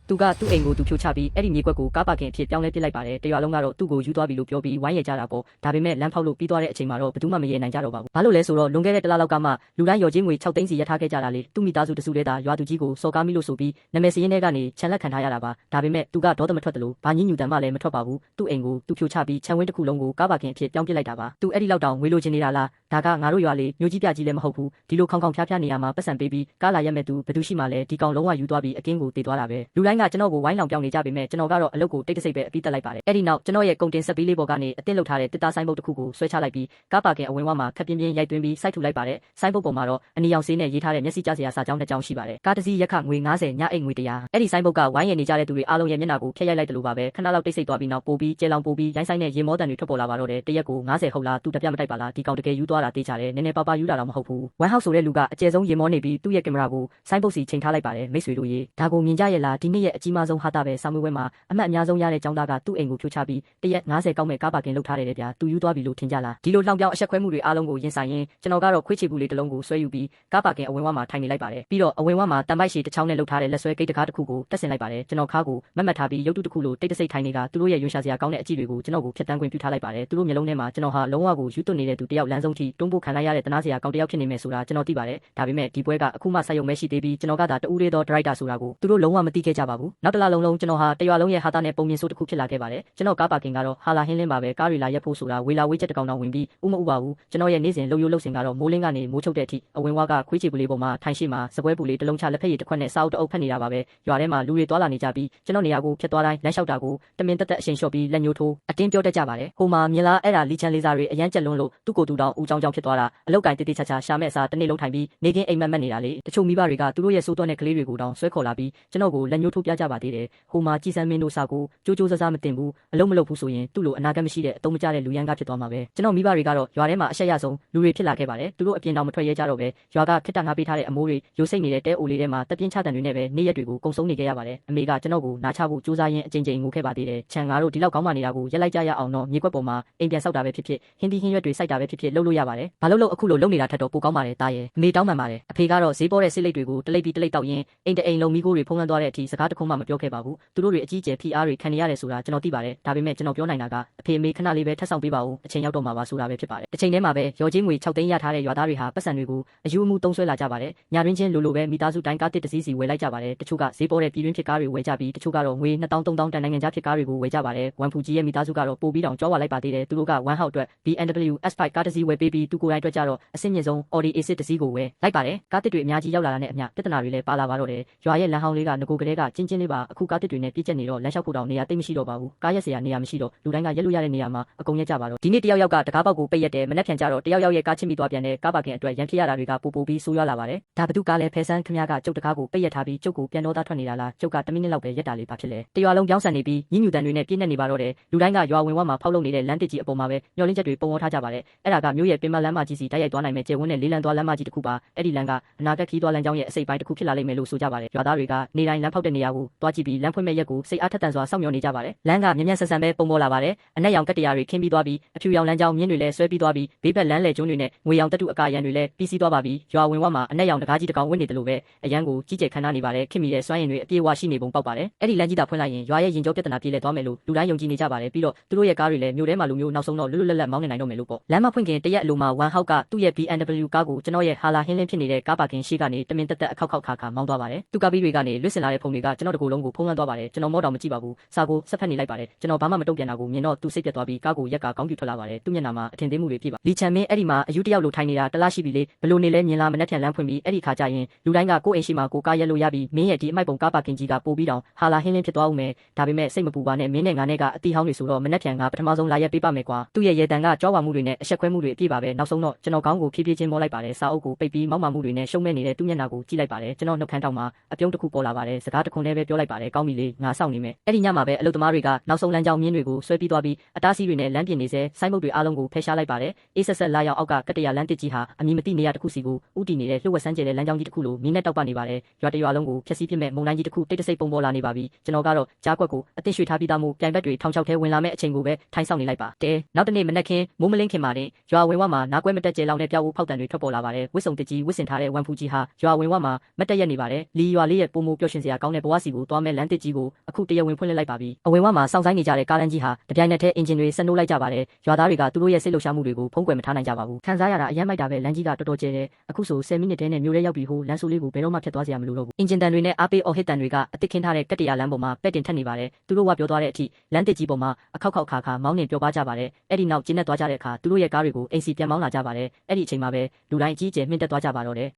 သူကသူ့အိမ်ကိုသူဖြိုချပြီးအဲ့ဒီမြေကွက်ကိုကားပါကင်အဖြစ်ပြောင်းလဲပစ်လိုက်ပါတယ်တရွာလုံးကတော့သူ့ကိုယူသွားပြီလို့ပြောပြီးဝိုင်းရကြတာပေါ့ဒါပေမဲ့လမ်းဖောက်လို့ပြီးသွားတဲ့အချိန်မှာတော့ဘယ်သူမှမရေနိုင်ကြတော့ပါဘူးဘာလို့လဲဆိုတော့လွန်ခဲ့တဲ့တလလောက်ကမှလူတိုင်းရော်ချင်းငွေ6သိန်းစီရထားခဲ့ကြတာလေသူ့မိသားစုတစုတည်းသာရွာသူကြီးကိုစော်ကားမိလို့ဆိုပြီးနာမည်စရင်းထဲကနေခြံလက်ခံထားရတာပါဒါပေမဲ့သူကဒေါသမထွက်တယ်လို့ဘာညညူတန်မှလည်းမထွက်ပါဘူးသူ့အိမ်ကိုသူဖြိုချပြီးခြံဝင်းတစ်ခုလုံးကိုကားပါကင်အဖြစ်ပြောင်းပစ်လိုက်တာပါသူအဲ့ဒီလောက်တောင်ငွေလိုချင်နေတာလားဒါကငါတို့ရွာလေးမျိုးကြီးပြကြီးလည်းမဟုတ်ဘူးဒီလိုခေါင်ခေါင်ဖျားဖျားနေရမှာပတ်စံပေးပြီးကားလာရက်မဲ့သူဘယ်သူရှိမှလဲဒီကောင်လုံးဝယူသွားပြီးအကင်းကိုတေသွားတာပဲလူတိုင်းကကျွန်တော်ကိုဝိုင်းလောင်ပြောင်းနေကြပေမဲ့ကျွန်တော်ကတော့အလုပ်ကိုတိတ်တဆိတ်ပဲအပြီးတက်လိုက်ပါတယ်အဲ့ဒီနောက်ကျွန်တော်ရဲ့ကုန်တင်ဆက်ပြီးလေးပေါ်ကနေအတင်းလုပ်ထားတဲ့တစ်သားဆိုင်ဘုတ်တစ်ခုကိုဆွဲချလိုက်ပြီးကားပါကင်အဝင်ဝမှာခက်ပြင်းပြင်းရိုက်သွင်းပြီးစိုက်ထူလိုက်ပါတယ်ဆိုင်ဘုတ်ပေါ်မှာတော့အနီရောင်ဆေးနဲ့ရေးထားတဲ့မျက်စိကျစရာစာကြောင်းတစ်ကြောင်းရှိပါတယ်ကားတစ်စီးရက်ခငွေ90ညအိတ်ငွေ100အဲ့ဒီဆိုင်ဘုတ်ကဝိုင်းရနေကြတဲ့သူတွေအားလုံးရဲ့မျက်နှာကိုဖျက်ရိုက်လိုက်တယ်လို့ပါပဲခဏလောက်တိတ်ဆိတ်သွားပြီးနောက်ပိုပြီးကျဲလောင်ပိုပြီးရိုင်းဆိုင်နဲ့ရေမောတန်တွေထွက်ပေါ်လာပါတော့တယ်တရက်ကို90ဟုတ်လားသူတပြတ်မတိုက်ပါလားဒီကောင်တကယ်ယူသွားတာတေးချတယ်နည်းနည်းပါးပါးယူတာတော့မဟုတ်ဘူးဝမ်ဟောက်ဆိုတဲ့လူကအကျယ်ဆုံးရေမောနေပြီးသူ့ရဲ့ကင်မရာကိုဆိုင်ဘုတ်စီချိန်ထားလိုက်ပါတယ်မိတ်ဆွေတို့ရေဒါကိုမြင်ကြရဲ့လားဒီနေ့ရဲ့အကြီးမားဆုံးဟာတာပဲစာမွေးပွဲမှာအမှတ်အများဆုံးရတဲ့ចောင်းသားကသူ့အိမ်ကိုဖြိုချပြီးတရက်90ကောက်မဲ့ကားပါကင်လုပ်ထားတယ်ဗျာသူယူသွားပြီလို့ထင်ကြလားဒီလိုလှောင်ပြောင်အဆက်ခွဲမှုတွေအားလုံးကိုရင်ဆိုင်ရင်ကျွန်တော်ကတော့ခွေးချီဘူးလေးတစ်လုံးကိုဆွဲယူပြီးကားပါကင်အဝင်ဝမှာထိုင်နေလိုက်ပါတယ်ပြီးတော့အဝင်ဝမှာတန်ပိုက်ရှည်တစ်ချောင်းနဲ့လုပ်ထားတဲ့လက်ဆွဲဂိတ်တကားတစ်ခုကိုတက်ဆင်လိုက်ပါတယ်ကျွန်တော်ခါကိုမတ်ထားပြီးရုပ်တုတစ်ခုလိုတိတ်တဆိတ်ထိုင်နေတာသူတို့ရဲ့ရွှေရှာစရာကောင်းတဲ့အကြည့်တွေကိုကျွန်တော်ကိုဖျက်တမ်းခွင့်ပြုထားလိုက်ပါတယ်သူတို့မျိုးလုံးထဲမှာကျွန်တော်ဟာလုံးဝကိုယူသွနေတဲ့သူတယောက်လမ်းဆုံးထိတွန်းပို့ခံလိုက်ရတဲ့တနာစရာကောင်းတယောက်ဖြစ်နေမယ်ဆိုတာကျွန်တော်သိပါတယ်ဒါပေမဲ့ဒီပွဲကအခုမှဆက်ရုံပဲရှိသေးပြီးကျွန်တော်ကသာတူးရဲသောဒရိုက်တာဆိုတာကိုသူတို့လုံးဝမသိခဲ့ကြပါဘူးနောက်တစ်လလုံးကျွန်တော်ဟာတရွာလုံးရဲ့ဟာတာနဲ့ပုံမြင်ဆိုးတစ်ခုဖြစ်လာခဲ့ပါတယ်ကျွန်တော်ကားပါကင်ကတော့ဟာလာဟင်းလင်းပါပဲကားတွေလာရက်ဖို့ဆိုတာဝေလာဝေးချက်တကောင်တောင်ဝင်ပြီးဥမဥပါဘူးကျွန်တော်ရဲ့နေ့စဉ်လှုပ်ရိုးလှုပ်စင်ကတော့မိုးလင်းကနေမိုးချုပ်တဲ့အထိအဝင်ဝါကခွေးချီပူလေးပေါ်မှာထိုင်ရှိမှာစပွဲပူလေးတစ်လုံးချလက်ဖက်ရည်တစ်ခွက်နဲ့စာအုပ်တအုပ်ဖက်နေတာပါပဲရွာထဲမှာလူတွေသွားလာနေကြပြီးကျွန်တော်နေရာကိုဖျက်သွားတိုင်းလမ်းလျှောက်တာကိုတမင်တက်တက်အရှင်လျှော့ပြီးလက်ညှိုးထိုးအတင်းပြောတတ်ကြပါတယ်ဟိုမှာမြင်လားအဲ့ဒါလီချန်လေးစားတွေအရန်ကြက်လွန်းလို့သူ့ကိုယ်သူတောင်ဦးချောင်းချောင်းဖြစ်သွားတာအလောက်ကင်တေးတေးချာချာရှာမဲ့အစားတစ်နေ့လုံးထိုင်ပြီးနေကင်းအိမ်မက်မက်နေတာလေတချို့မိဘတွေကသူတို့ရဲ့စိုးသွက်တဲ့ကလေးတွေကိုတောင်ဆွဲခေါ်လာပြီးကျွန်တော်ကိုလက်ညှိုးထိုးပြကြပါသေးတယ်ဟိုမှာကြည်စမ်းမင်းတို့စာကိုကြိုးကြိုးစားစားမတင်ဘူးအလုံးမလုပ်ဘူးဆိုရင်သူ့လိုအနာဂတ်မရှိတဲ့အတုံးမကျတဲ့လူရန်ကဖြစ်သွားမှာပဲကျွန်တော်မိဘတွေကတော့ရွာထဲမှာအဆက်ရဆုံးလူတွေဖြစ်လာခဲ့ပါတယ်သူတို့အပြင်တောင်မထွက်ရဲကြတော့ပဲရွာကခစ်တငါပေးထားတဲ့အမိုးတွေရိုးစိတ်နေတဲ့တဲအိုလေးထဲမှာတပြင်းချတန်တွေနဲ့ပဲနေ့ရက်တွေကိုကုံဆုံးနေခဲ့ရပါတယ်အမေကကျွန်တော်ကိုနားချဖို့ကြိုးစားရင်းအကြိမ်ကြိမ်ငိုခဲ့ပါသေးတယ်ခြံကားတို့ဒီလောက်ကောင်းမှနေတာကိုရက်လိုက်ကြရအောင်တော့မြေကွက်ပေါ်မှာအိမ်ပြန်ဆောက်တာပဲဖြစ်ဖြစ်ဟင်းသီးဟင်းရွက်တွေစိုက်တာပဲဖြစ်ဖြစ်လုပ်လို့ရပါတယ်ဘာလို့အခုလိုလုပ်နေတာထက်တော့ပိုကောင်းပါတယ်တားရဲ့အမေတောင်းပန်ပါတယ်အဖေကတော့ဈေးပေါ်တဲ့စစ်လိပ်တွေကိုတလိပ်ပြီးတလိပ်တောက်ရင်းအိမ်တအိမ်လုံးမိကိုတွေဖုံးလွှမ်းသွားတဲ့အထိစကားတခုမှမပြောခဲ့ပါဘူးသူတို့တွေအကြီးကျယ်ဖိအားတွေခံနေရတယ်ဆိုတာကျွန်တော်သိပါတယ်ဒါပေမဲ့ကျွန်တော်ပြောနိုင်တာကအဖေအမေခဏလေးပဲထပ်ဆောင်ပေးပါဦးအချိန်ရောက်တော့မှာပါဆိုတာပဲဖြစ်ပါတယ်တစ်ချိန်တည်းမှာပဲရော်ချင်းငွေ6သိန်းရထားတဲ့ရွာသားတွေဟာပတ်စံတွေကိုအယူအမှုသုံးဆွဲလာကြပါတယ်ညာတွင်ချင်းလိုလိုပဲမိသားစုတိုင်းကားတစ်တစ်စီးစီဝယ်လိုက်ကြပါတယ်တချို့ကဈေးပေါ်တဲ့ပြည်တွင်းဖြစ်ကားတွေဝယ်ကြပြီးတချို့ကတော့ငွေ2000 3000တန်နိုင်ငံခြားဖြစ်ကားတွေကိုဝယ်ကြပါတယ်ဝမ်ဖူကြီးရဲ့မိသားစုကတော့ပို့ပြီးတောင်ကြောဝါလိုက်ပါသေးတယ်သူတို့ကဝမ်ဟောက်အတွက် BMW S5 ကားတစ်စီးဝယ်ပေးပြီးသူကိုယ်တိုင်အတွက်ကြတော့အဆင့်မြင့်ဆုံး Audi A6 တစ်စီးကိုဝယ်လိုက်ပါတယ်ကားတစ်တွေအများကြီးရောက်လာတာနဲ့အမျှပြဿနာတွေလည်းပါလာပါတော့တယ်ရွာရဲ့လမ်းဟောင်းလေးကငကိုကလေးကကျင်းချင်းလေးပါအခုကားတစ်တွေနဲ့ပြည့်ကျက်နေတော့လမ်းလျှောက်ဖို့တောင်နေရာသိမ့်မရှိတော့ပါဘူးကားရက်စရာနေရာမရှိတော့လူတိုင်းကရက်လို့ရတဲ့နေရာမှာအကုန်ရက်ကြပါတော့ဒီနေ့တယောက်ယောက်ကတကားပေါက်ကိုပိတ်ရက်တယ်မနှက်ဖြန်ကြတော့တယောက်ယောက်ရဲ့ကားချစ်မိသွားပြန်တဲ့ကားပါကင်အတွက်ရန်ဖြစ်ရတာတွေကပိုပြီးဆိုးရွားလာပါတယ်ဒါဘသူကလည်းဖဲဆန်းခမကကျုပ်တကားကိုပိတ်ရက်ထားပြီးကျုပ်ကိုပြန်တော့သားထွက်နေတာလားကျုပ်က10မိနစ်လောက်ပဲရက်တာလေးပါဖြစ်လေတရွာလုံးပြောင်းဆန်နေပြီးညညူတန်တွေနဲ့ပြည့်နေပါတော့တယ်လူတိုင်းကရွာဝင်ဝမှာဖောက်လုပ်နေတဲ့လမ်းတစ်ကြီးအပေါ်မှာပဲမျောလင်းချက်တွေပုံပေါ်ထားကြပါတယ်အဲ့ဒါကမြို့ရဲ့ပင်မလမ်းမကြီးစီတိုက်ရိုက်သွားနိုင်မဲ့ကျယ်ဝန်းတဲ့လေးလံသွားလမ်းမကြီးတစ်ခုပါအဲ့ဒီလမ်းကအနာဂတ်ခီးသွားလမ်းကြောင်းရဲ့အစိပ်ပိုင်းတစ်ခုဖြစ်လာလိမ့်မယ်လို့ဆိုကြပါတယ်ရွာသားတွေကနေတိုင်းလမ်းဖောက်တဲ့နေရာကိုတွားကြည့်ပြီးလမ်းဖွင့်မဲ့ရက်ကိုစိတ်အားထက်သန်စွာစောင့်မျှော်နေကြပါတယ်လမ်းကမြက်မြက်ဆန်ဆန်ပဲပုံပေါ်လာပါတယ်အနက်ရောင်ကတ္တရာတွေခင်းပြီးသွားပြီးအဖြူရောင်လမ်းကြောင်းမြင်းတွေလည်းဆွဲပြီးသွားပြီးဘေးဘက်လမ်းလေကျုံးတွေနဲ့ငွေရောင်တက်တူအကာရန်တွေလည်းပြီးစီးသွားပါပြီရွာဝင်ဝမှာအနက်ရောင်တကားကြီးတစ်ကောင်ဝင့်နေတယ်လို့ပဲအရန်ကိုကြီးကျယ်ခမ်းနားနေပါတယ်ခင်မိတဲ့စွမ်းရည်တွေအပြည့်အဝရှိနေပုံပေါက်ပါတယ်အဲ့ဒီလမ်းကြီးသာဖွင့်လိုက်ရင်ရွာရဲ့ရင်ကျော်ပြဿနာပြေလည်သွားမယ်လို့လူတိုင်းယုံကြည်နေကြပါတယ်ပြီးတော့သူတို့ရဲ့ကားတွေလည်းမြို့ထဲမှာလူမျိုးနောက်ဆုံးတော့လွတ်လွတ်လပ်လပ်မောင်းနေနိုင်တော့မယ်လို့ပေါ့လမ်းမဖွင့်ခင်တရက်အလိုမှာဝမ်ဟောက်ကသူ့ရဲ့ BMW ကားကိုကျွန်တော်ရဲ့ဟာလာဟင်းလင်းဖြစ်နေတဲ့ကားပါကင်ရှိကနေတမင်တက်တက်အခောက်ခါမောင်းသွားပါတယ်သူကားပြီးတွေကနေလွတ်စင်လာတဲ့ဖုန်းတွေကကျွန်တော်တကူလုံးကိုဖုံးလွှမ်းသွားပါတယ်ကျွန်တော်မောတောင်မကြည့်ပါဘူးစာကိုဆက်ဖက်နေလိုက်ပါတယ်ကျွန်တော်ဘာမှမတုံ့ပြန်တာကိုမြင်တော့သူစိတ်ပြတ်သွားပြီးကားကိုရက်ကကောင်းပြထွက်လာပါတယ်သူမျက်နှာမှာအထင်သေးမှုတွေပြပါလီချန်မင်းအဲ့ဒီမှာအယူတယောက်လိုထိုင်နေတာတလားရှိပြီလေဘလို့နေလဲမြင်လားမနှက်ဖြန်လမ်းဖွင့်ပြီးအဲ့ဒီခါကျရင်လူတိုင်းကကိုယ့်အိမ်ရှိမှာကိုကားရက်လို့ရပြီးမင်းရဲ့ဒီအမိုက်ပုံကားပါကင်ကြီးကပို့ပြီးတောင်ဟာလာဟင်းလင်းဖြစ်သွားဦးမယ်ဒါပေမဲ့စိတ်မပူပါနဲ့မင်းနဲ့ငါနဲ့ကအတီဟောင်းတွေဆိုတော့မနှက်ဖြန်ကပထမဆုံးလာရက်ပေးပါမယ်ကွာသူ့ရဲ့ရေတံကကြောဝါမှုတွေနဲ့အဆက်ခွဲမှုတွေအပြည့်ပါပဲနောက်ဆုံးတော့ကျွန်တော်ကောင်းကိုဖြည်းဖြည်းချင်းမောလိုက်ပါတယ်စာအုပ်ကိုပိတ်ပြီးမောက်မာမှုတွေနဲ့ရှုံးမဲ့နေတဲ့သူ့မျက်နှာကိုကြည့်လိုက်ပါတယ်ကျွန်တော်နှုတ်ခမ်းတောင်မှာအပြုံးတစ်ခုပေါ်လာပါတယ်စကားတစ်ခွန်းလည်းပဲပြောလိုက်ပါတယ်ကောင်းပြီလေငါစောင့်နေမယ်အဲ့ဒီညမှာပဲအလုပ်သမားတွေကနောက်ဆုံးလမ်းကြောင်းမြင်းတွေကိုဆွဲပြီးသွားပြီးအတားဆီးတွေနဲ့လမ်းပြင်နေစေဆိုင်းဘုတ်တွေအားလုံးကိုဖယ်ရှားလိုက်ပါတယ်အေးဆက်ဆက်လာရောက်အောက်ကကတ္တရာလမ်းတစ်ကြီးဟာအမည်မသိနေရာတစ်ခုစီကိုဥတီနေတဲ့လှုပ်ဝက်ဆန်းကျဲတဲ့လမ်းကြောင်းကြီးတစ်ခုလိုမင်းနဲ့တောက်ပနေပါတယ်ရွာတရွာလုံးကိုဖျက်ဆီးပစ်မဲ့မုံတိုင်းကြီးတစ်ခုတိတ်တဆိတ်ပုံပေါ်လာနေပါပြီကျွန်တော်ကတော့ကြားကွက်ကိုအသင့်ရွှေ့ထားပြီးသားမို့ပြိုင်ဘက်တွေထောင်ချောက်ထဲဝင်လာမဲ့အချိန်ကိုပဲထိုင်းဆောင်နေလိုက်ပါတဲနောက်တနေ့မနက်ခင်းမိုးမလင်းခင်မှာတင်ရွာဝင်ဝမှာနားကွဲမတက်ကျဲလောင်တဲ့ပြောက်ဦးဖောက်တံတွေထွက်ပေါ်လာပါတယ်ဝစ်စုံတကြီးဝစ်စင်ထားတဲ့ဝမ်ဖူကြီးဟာရွာဝင်ဝမှာမတက်ရက်နေပါတယ်လီရွာလေးရဲ့ပုံမိုးပျော်ရွှင်စရာကောင်းတဲ့ဘဝ စီကိုသွားမဲ့လမ်းတစ်ကြီးကိုအခုတရားဝင်ဖွင့်လှစ်လိုက်ပါပြီအဝင်ဝမှာစောင့်ဆိုင်နေကြတဲ့ကားလမ်းကြီးဟာတပြိုင်နက်တည်းအင်ဂျင်တွေဆက်နှိုးလိုက်ကြပါတယ်ရွာသားတွေကသူတို့ရဲ့စိတ်လှုပ်ရှားမှုတွေကိုဖုံးကွယ်မထားနိုင်ကြပါဘူးခံစားရတာအယမ်းမိုက်တာပဲလမ်းကြီးကတော်တော်ကျယ်တယ်အခုဆို10မိနစ်တည်းနဲ့မြို့ထဲရောက်ပြီးဟိုလမ်းဆိုးလေးကိုဘယ်တော့မှဖြတ်သွားစရာမလိုတော့ဘူးအင်ဂျင်တန်တွေနဲ့အားပေးအော်ဟစ်တန်တွေကအသစ်ခင်းထားတဲ့ကတ္တရာလမ်းပေါ်မှာပဲ့တင်ထက်နေပါတယ်သူတို့ကပြောသွားတဲ့အထိလမ်းတစ်ကြီးပေါ်မှာအခောက်ခါမောင်းနှင်ပြောပါကြပါတယ်အဲ့ဒီနောက်ကျင်းနဲ့သွားကြတဲ့အခါသူတို့ရဲ့ကားတွေကိုအိမ်စီပြန်မောင်းလာကြပါတယ်အဲ့ဒီအချိန်မှာပဲလူတိုင်းအကြီးအကျယ်မှင့်တက်သွားကြပါတော့တယ်